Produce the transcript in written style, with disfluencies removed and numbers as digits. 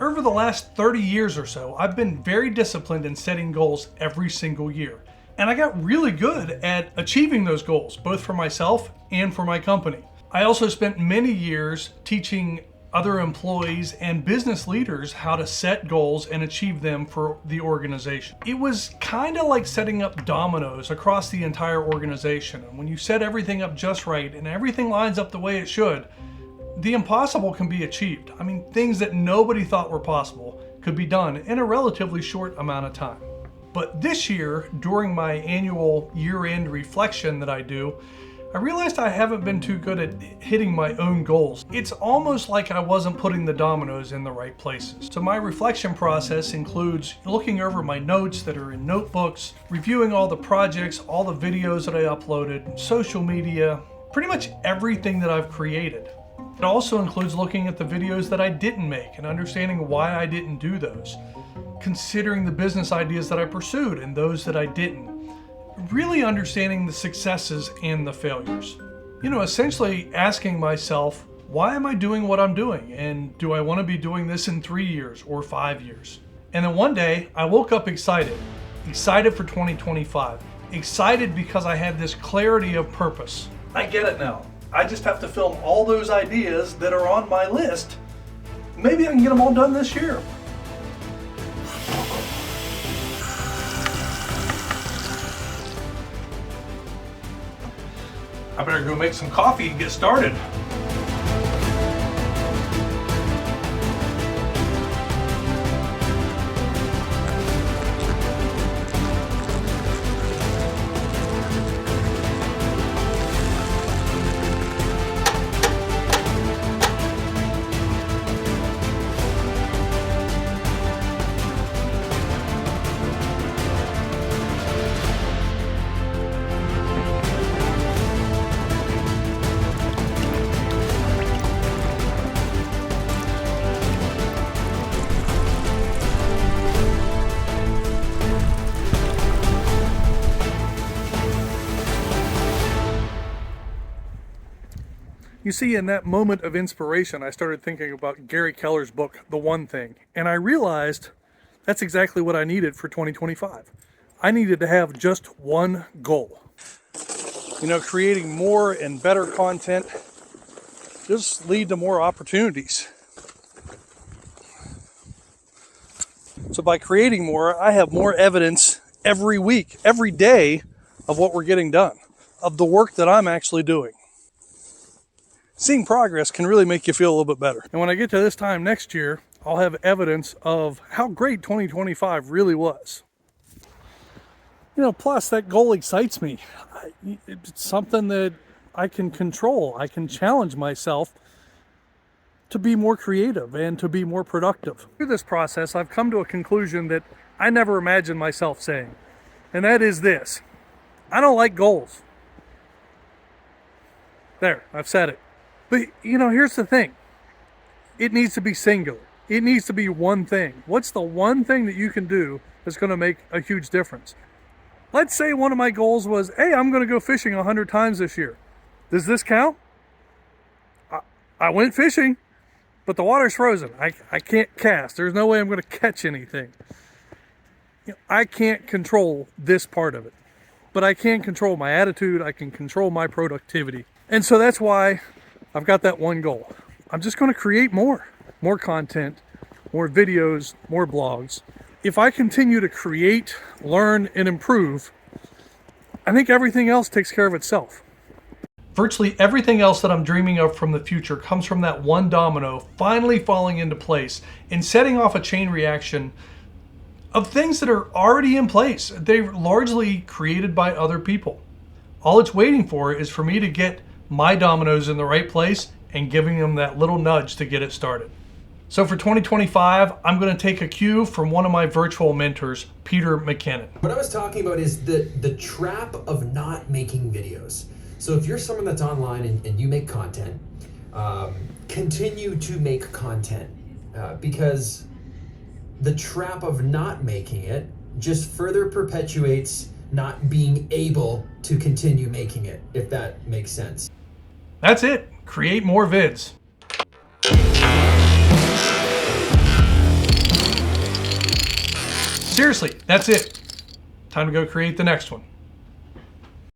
Over the last 30 years or so, I've been very disciplined in setting goals every single year. And I got really good at achieving those goals, both for myself and for my company. I also spent many years teaching other employees and business leaders how to set goals and achieve them for the organization. It was kind of like setting up dominoes across the entire organization. And when you set everything up just right and everything lines up the way it should, the impossible can be achieved. I mean, things that nobody thought were possible could be done in a relatively short amount of time. But this year, during my annual year-end reflection that I do, I realized I haven't been too good at hitting my own goals. It's almost like I wasn't putting the dominoes in the right places. So my reflection process includes looking over my notes that are in notebooks, reviewing all the projects, all the videos that I uploaded, social media, pretty much everything that I've created. It also includes looking at the videos that I didn't make and understanding why I didn't do those, considering the business ideas that I pursued and those that I didn't. Really understanding the successes and the failures. Essentially asking myself, why am I doing what I'm doing? And do I want to be doing this in 3 years or 5 years? And then one day I woke up excited for 2025. Excited because I had this clarity of purpose. I get it now. I just have to film all those ideas that are on my list. Maybe I can get them all done this year. I better go make some coffee and get started. You see, in that moment of inspiration, I started thinking about Gary Keller's book, The One Thing, and I realized that's exactly what I needed for 2025. I needed to have just one goal. Creating more and better content just lead to more opportunities. So by creating more, I have more evidence every week, every day of what we're getting done, of the work that I'm actually doing. Seeing progress can really make you feel a little bit better. And when I get to this time next year, I'll have evidence of how great 2025 really was. Plus that goal excites me. It's something that I can control. I can challenge myself to be more creative and to be more productive. Through this process, I've come to a conclusion that I never imagined myself saying, and that is this: I don't like goals. There, I've said it. But, here's the thing. It needs to be singular. It needs to be one thing. What's the one thing that you can do that's going to make a huge difference? Let's say one of my goals was, hey, I'm going to go fishing 100 times this year. Does this count? I went fishing, but the water's frozen. I can't cast. There's no way I'm going to catch anything. I can't control this part of it. But I can control my attitude. I can control my productivity. And so that's why I've got that one goal. I'm just going to create more content, more videos, more blogs. If I continue to create, learn, and improve, I think everything else takes care of itself. Virtually everything else that I'm dreaming of from the future comes from that one domino finally falling into place and setting off a chain reaction of things that are already in place. They're largely created by other people. All it's waiting for is for me to get my dominoes in the right place and giving them that little nudge to get it started. So for 2025, I'm going to take a cue from one of my virtual mentors, Peter McKinnon. What I was talking about is the trap of not making videos. So if you're someone that's online and you make content, continue to make content because the trap of not making it just further perpetuates not being able to continue making it, if that makes sense. That's it. Create more vids. seriously, that's it. Time to go create the next one.